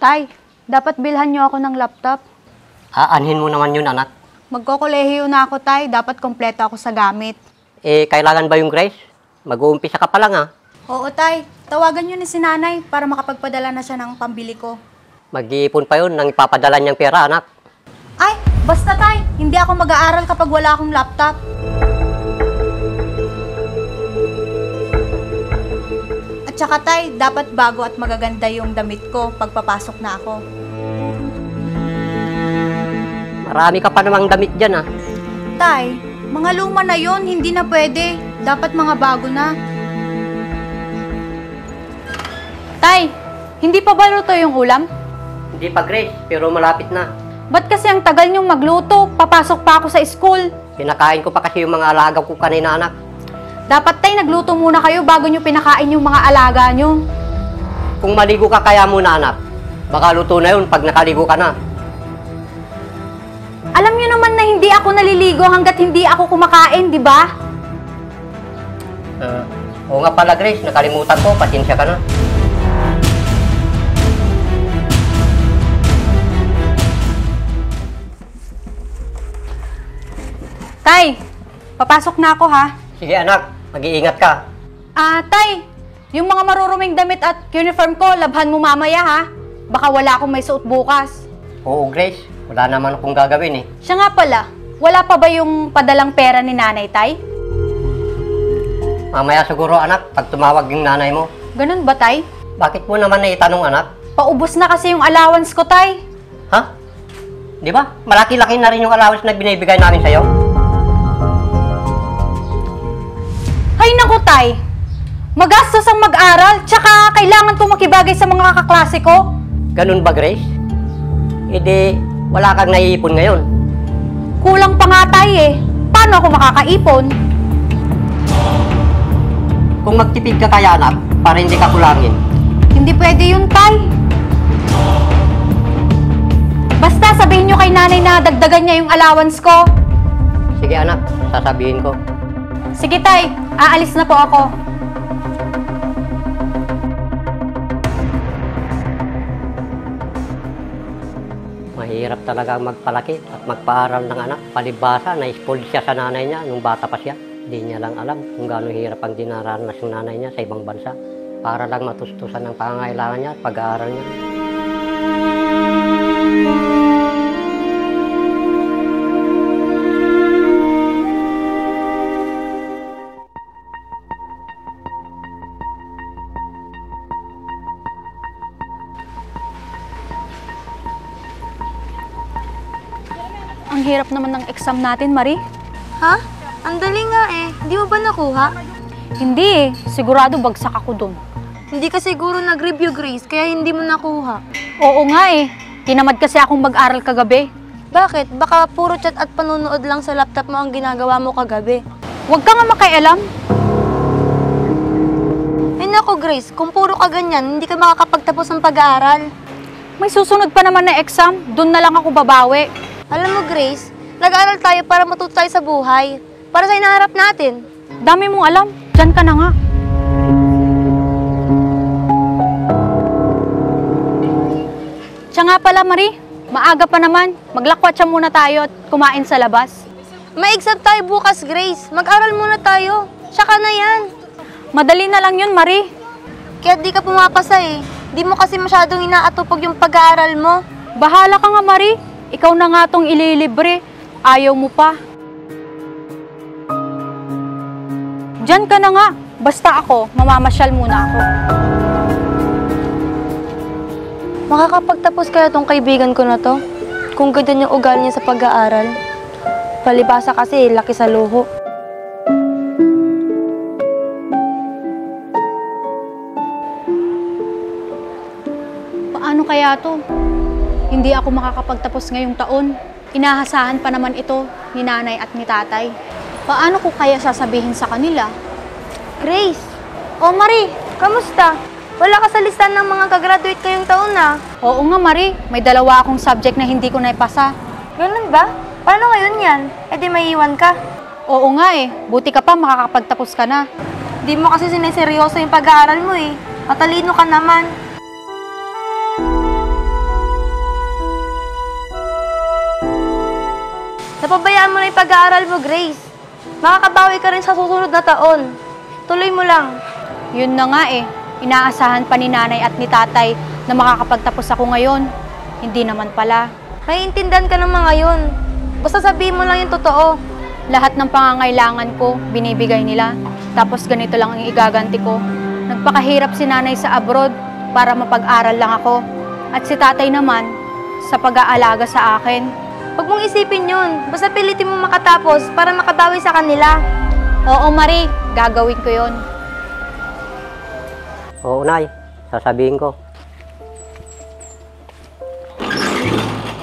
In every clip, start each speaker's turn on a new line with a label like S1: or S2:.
S1: Tay, dapat bilhan niyo ako ng laptop.
S2: Aanhin mo naman yun, anak.
S1: Magkokolehiyo na ako, Tay. Dapat kompleto ako sa gamit.
S2: Kailangan ba yung Grace? Mag-uumpisa ka pa lang, ha?
S1: Oo, Tay. Tawagan niyo ni si Nanay para makapagpadala na siya ng pambili ko.
S2: Mag-iipon pa yun nang ipapadala niyang pera, anak.
S1: Ay, basta, Tay. Hindi ako mag-aaral kapag wala akong laptop. At saka, Tay, dapat bago at magaganda yung damit ko pagpapasok na ako.
S2: Marami ka pa namang damit dyan, ha?
S1: Tay, mga luma na yon, hindi na pwede. Dapat mga bago na. Tay, hindi pa ba luto yung ulam?
S2: Hindi pa, Grace, pero malapit na.
S1: Ba't kasi ang tagal niyong magluto? Papasok pa ako sa school.
S2: Pinakain ko pa kasi yung mga alaga ko kanina, anak.
S1: Dapat, Tay, nagluto muna kayo bago niyo pinakain yung mga alaga niyo.
S2: Kung maligo ka kaya muna, anak. Baka luto na yun pag nakaligo ka na.
S1: Alam niyo naman na hindi ako naliligo hanggat hindi ako kumakain, di ba?
S2: Oo nga pala, Grace. Nakalimutan ko. Pasensya ka na.
S1: Tay, papasok na ako, ha?
S2: Sige, anak. Mag-iingat ka.
S1: Tay, yung mga maruruming damit at uniform ko, labhan mo mamaya, ha? Baka wala akong may suot bukas.
S2: Oo, Grace. Wala naman akong gagawin, eh.
S1: Siya nga pala, wala pa ba yung padalang pera ni Nanay, Tay?
S2: Mamaya siguro, anak, pag tumawag yung nanay mo.
S1: Ganun ba, Tay?
S2: Bakit mo naman naitanong, anak?
S1: Paubos na kasi yung allowance ko, Tay.
S2: Ha? Di ba? Malaki-laki na rin yung allowance na binibigay namin sa'yo.
S1: Hay naku, Tay. Magastos ang mag-aral, tsaka kailangan kong makibagay sa mga kaklase ko.
S2: Ganun ba, Grace? Hindi, wala kang naiipon ngayon.
S1: Kulang pa nga, Tay, eh. Paano ako makakaipon?
S2: Kung magtipid ka kaya, anak, para hindi ka kulangin.
S1: Hindi pwede yun, Tay. Basta sabihin nyo kay Nanay na dagdagan niya yung allowance ko.
S2: Sige, anak, sasabihin ko.
S1: Sige, Tay. Aalis na po ako.
S2: Mahirap talaga magpalaki at magpaaral ng anak. Palibhasa, na-spoiled siya sa nanay niya nung bata pa siya. Hindi niya lang alam kung gaano hirap ang dinaranas ng nanay niya sa ibang bansa para lang matustusan ng pangangailangan niya at pag-aaral niya.
S1: Ang hirap naman ng exam natin, Marie.
S3: Ha? Ang dali nga eh. Hindi mo ba nakuha?
S1: Hindi eh. Sigurado bagsak ako dun.
S3: Hindi ka siguro nag-review, Grace, kaya hindi mo nakuha.
S1: Oo nga eh. Tinamad kasi akong mag-aral kagabi.
S3: Bakit? Baka puro chat at panunood lang sa laptop mo ang ginagawa mo kagabi.
S1: Huwag ka nga makialam.
S3: Ay nako, Grace, kung puro ka ganyan, hindi ka makakapagtapos ng pag-aaral.
S1: May susunod pa naman na exam. Dun na lang ako babawi.
S3: Alam mo, Grace, nag-aaral tayo para matuto tayo sa buhay. Para sa inaharap natin.
S1: Dami mong alam. Diyan ka na nga. Siya nga pala, Marie. Maaga pa naman. Maglakwatsa muna tayo at kumain sa labas.
S3: May exam tayo bukas, Grace. Mag-aral muna tayo. Tsaka na yan.
S1: Madali na lang yun, Marie.
S3: Kaya di ka pumapasa eh. Di mo kasi masyadong inaatupag yung pag-aaral mo.
S1: Bahala ka nga, Marie. Ikaw na nga tong ililibre. Ayaw mo pa. Diyan ka na nga. Basta ako, mamamasyal muna ako.
S3: Makakapagtapos kaya tong kaibigan ko na to? Kung ganyan yung ugali niya sa pag-aaral. Palibhasa kasi, laki sa luho.
S1: Paano kaya to? Hindi ako makakapagtapos ngayong taon. Inahasahan pa naman ito ni nanay at ni tatay. Paano ko kaya sasabihin sa kanila?
S3: Grace! Oh, Marie! Kamusta? Wala ka sa listahan ng mga kagraduate kayong taon na.
S1: Oo nga, Marie. May dalawa akong subject na hindi ko naipasa.
S3: Ganun ba? Paano ngayon yan? E di may iwan ka.
S1: Oo nga eh. Buti ka pa makakapagtapos ka na.
S3: Di mo kasi sineseryoso yung pag-aaral mo eh. Matalino ka naman. Napabayaan mo na yung pag-aaral mo, Grace. Makakabawi ka rin sa susunod na taon. Tuloy mo lang.
S1: Yun na nga eh. Inaasahan pa ni nanay at ni tatay na makakapagtapos ako ngayon. Hindi naman pala.
S3: Naiintindihan ka ng mga yun. Basta sabihin mo lang yung totoo.
S1: Lahat ng pangangailangan ko, binibigay nila. Tapos ganito lang ang igaganti ko. Nagpakahirap si nanay sa abroad para mapag-aral lang ako. At si tatay naman, sa pag-aalaga sa akin.
S3: Huwag mong isipin yun. Basta pilitin mo makatapos para makabawi sa kanila.
S1: Oo, Marie. Gagawin ko yon.
S2: Oo, Nay. Sasabihin ko.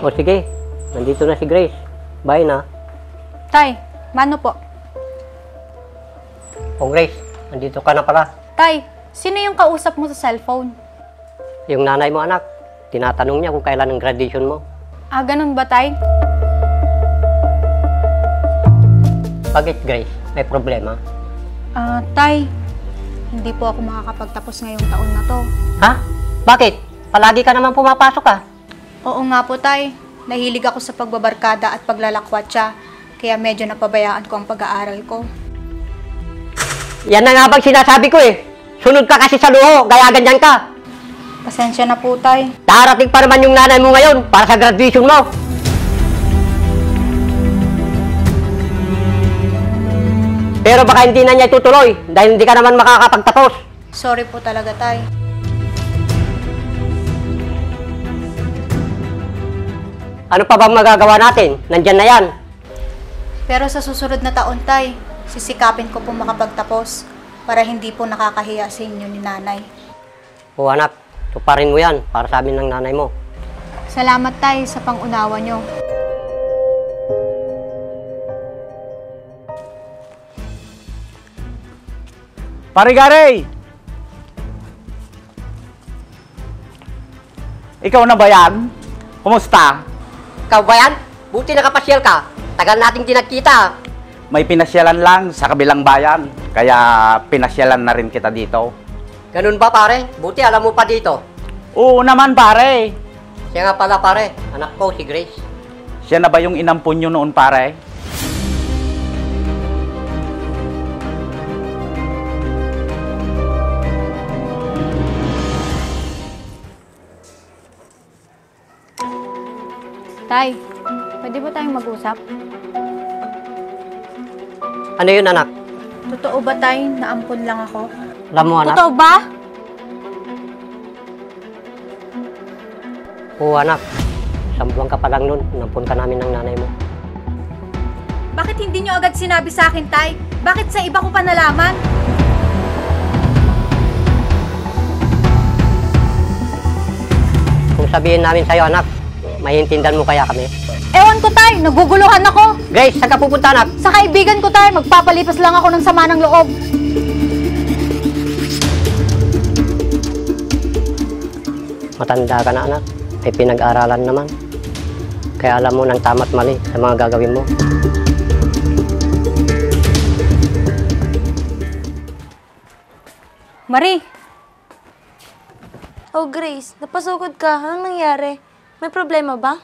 S2: O sige, nandito na si Grace. Bye na.
S1: Tay, mano po?
S2: O Grace, nandito ka na pala.
S1: Tay, sino yung kausap mo sa cellphone?
S2: Yung nanay mo, anak. Tinatanong niya kung kailan ang graduation mo.
S1: Ah, ganun ba, Tay?
S2: Bakit, Grace? May problema?
S1: Ah, Tay, hindi po ako makakapagtapos ngayong taon na to.
S2: Ha? Bakit? Palagi ka naman pumapasok ah.
S1: Oo nga po, Tay. Nahilig ako sa pagbabarkada at paglalakwatsa. Kaya medyo napabayaan ko ang pag-aaral ko.
S2: Yan na nga bang sinasabi ko eh. Sunod ka kasi sa luho, kaya ganyan ka.
S1: Pasensya na po, Tay.
S2: Darating pa naman yung nanay mo ngayon para sa graduation mo. Pero baka hindi na niya itutuloy dahil hindi ka naman makakapagtapos.
S1: Sorry po talaga, Tay.
S2: Ano pa bang magagawa natin? Nandyan na yan.
S1: Pero sa susunod na taon, Tay, sisikapin ko po makapagtapos para hindi po nakakahiya sa inyo ni nanay.
S2: O anak, tuparin mo yan para sa amin ng nanay mo.
S1: Salamat, Tay, sa pangunawa nyo.
S4: Pare Gary! Ikaw na ba yan? Kumusta?
S2: Ikaw ba yan? Buti nakapasyal ka. Tagal nating di nagkita.
S4: May pinasyalan lang sa kabilang bayan, kaya pinasyalan na rin kita dito.
S2: Ganun ba pare? Buti alam mo pa dito.
S4: Oo naman pare!
S2: Siya nga pala pare, anak ko si Grace.
S4: Siya na ba yung inampun nyo noon pare?
S1: Tay, pwede ba tayong mag-usap?
S2: Ano yun anak?
S1: Totoo ba, Tay, na ampun lang ako?
S2: Alam mo anak?
S1: Totoo ba?
S2: Oo anak. Isang buwan ka pa lang nun, nampun ka namin ng nanay mo.
S1: Bakit hindi nyo agad sinabi sa akin, Tay? Bakit sa iba ko pa nalaman?
S2: Kung sabihin namin sa'yo anak, maiintindihan mo kaya kami?
S1: Ewan ko, Tay, naguguluhan ako.
S2: Grace, saan ka pupunta anak?
S1: Sa kaibigan ko, Tay, magpapalipas lang ako ng sama ng loob.
S2: Matanda ka na anak, may pinag-aralan naman. Kaya alam mo ng tama't mali sa mga gagawin mo.
S1: Marie,
S3: Oh, Grace, napasugod ka. Anong nangyari? May problema ba?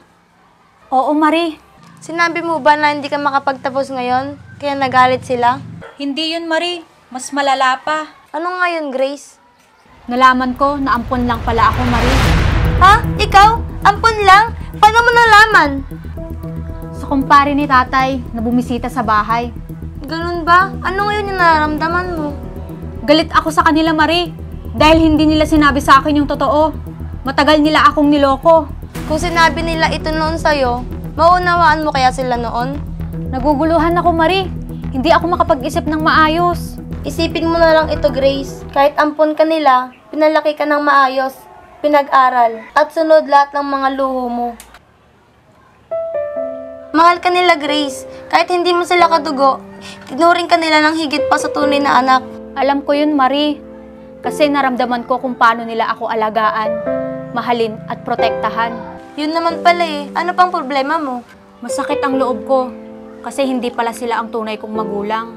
S1: oo, Marie.
S3: Sinabi mo ba na hindi ka makapagtapos ngayon? Kaya nagalit sila?
S1: Hindi yun, Marie. Mas malala pa.
S3: Ano nga yun, Grace?
S1: Nalaman ko na ampun lang pala ako, Marie.
S3: Ha? Ikaw? Ampun lang? Paano mo nalaman?
S1: Sa kumpare ni tatay na bumisita sa bahay.
S3: Ganun ba? Ano ngayon yung nararamdaman mo?
S1: Galit ako sa kanila, Marie. Dahil hindi nila sinabi sa akin yung totoo. Matagal nila akong niloko.
S3: Kung sinabi nila ito noon sa'yo, maunawaan mo kaya sila noon?
S1: Naguguluhan ako, Marie. Hindi ako makapag-isip ng maayos.
S3: Isipin mo na lang ito, Grace. Kahit ampon ka nila, pinalaki ka ng maayos, pinag-aral, at sunod lahat ng mga luho mo. Mahal ka nila, Grace. Kahit hindi mo sila kadugo, tinuring ka nila ng higit pa sa tunay na anak.
S1: Alam ko yun, Marie. Kasi naramdaman ko kung paano nila ako alagaan, mahalin at protektahan.
S3: Yun naman pala eh. Ano pang problema mo?
S1: Masakit ang loob ko kasi hindi pala sila ang tunay kong magulang.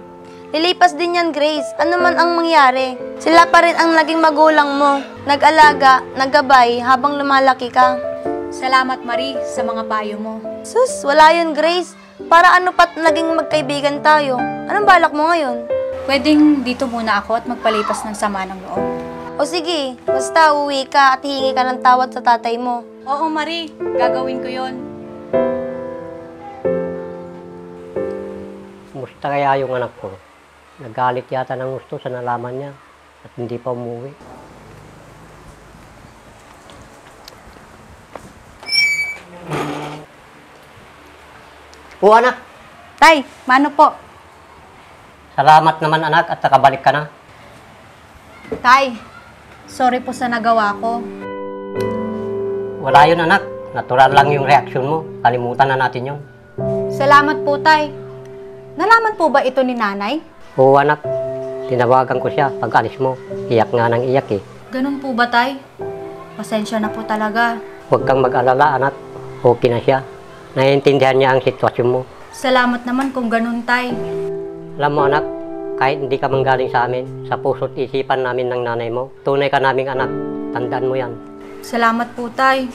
S3: Lilipas din yan, Grace. Ano man ang mangyari, sila pa rin ang naging magulang mo. Nag-alaga, naggabay habang lumalaki ka.
S1: Salamat, Marie, sa mga payo mo.
S3: Sus, wala yun, Grace. Para ano pat naging magkaibigan tayo? Anong balak mo ngayon?
S1: Pwedeng dito muna ako at magpalipas ng sama ng loob.
S3: O sige, basta uwi ka at hihingi ka ng tawad sa tatay mo.
S1: Oo, Marie. Gagawin ko yon.
S2: Kumusta kaya yung anak ko? Nagalit yata ng gusto sa nalaman niya at hindi pa umuwi. O anak,
S1: Tay, mano po?
S2: salamat naman anak at nakabalik ka na.
S1: Tay, sorry po sa nagawa ko.
S2: Wala yun anak, natural lang yung reaksyon mo. Kalimutan na natin yun.
S1: Salamat po, Tay. Nalaman po ba ito ni Nanay?
S2: Oo anak, tinawagan ko siya pag alis mo. Iyak nga ng iyak eh.
S1: Ganun po ba, Tay? Pasensya na po talaga.
S2: Huwag kang mag-alala anak, okay na siya. Naiintindihan niya ang sitwasyon mo.
S1: Salamat naman kung ganun, Tay.
S2: Alam mo anak, kahit hindi ka manggaling sa amin, sa puso't isipan namin ng nanay mo, tunay ka naming anak. Tandaan mo yan.
S1: Salamat po, Tay.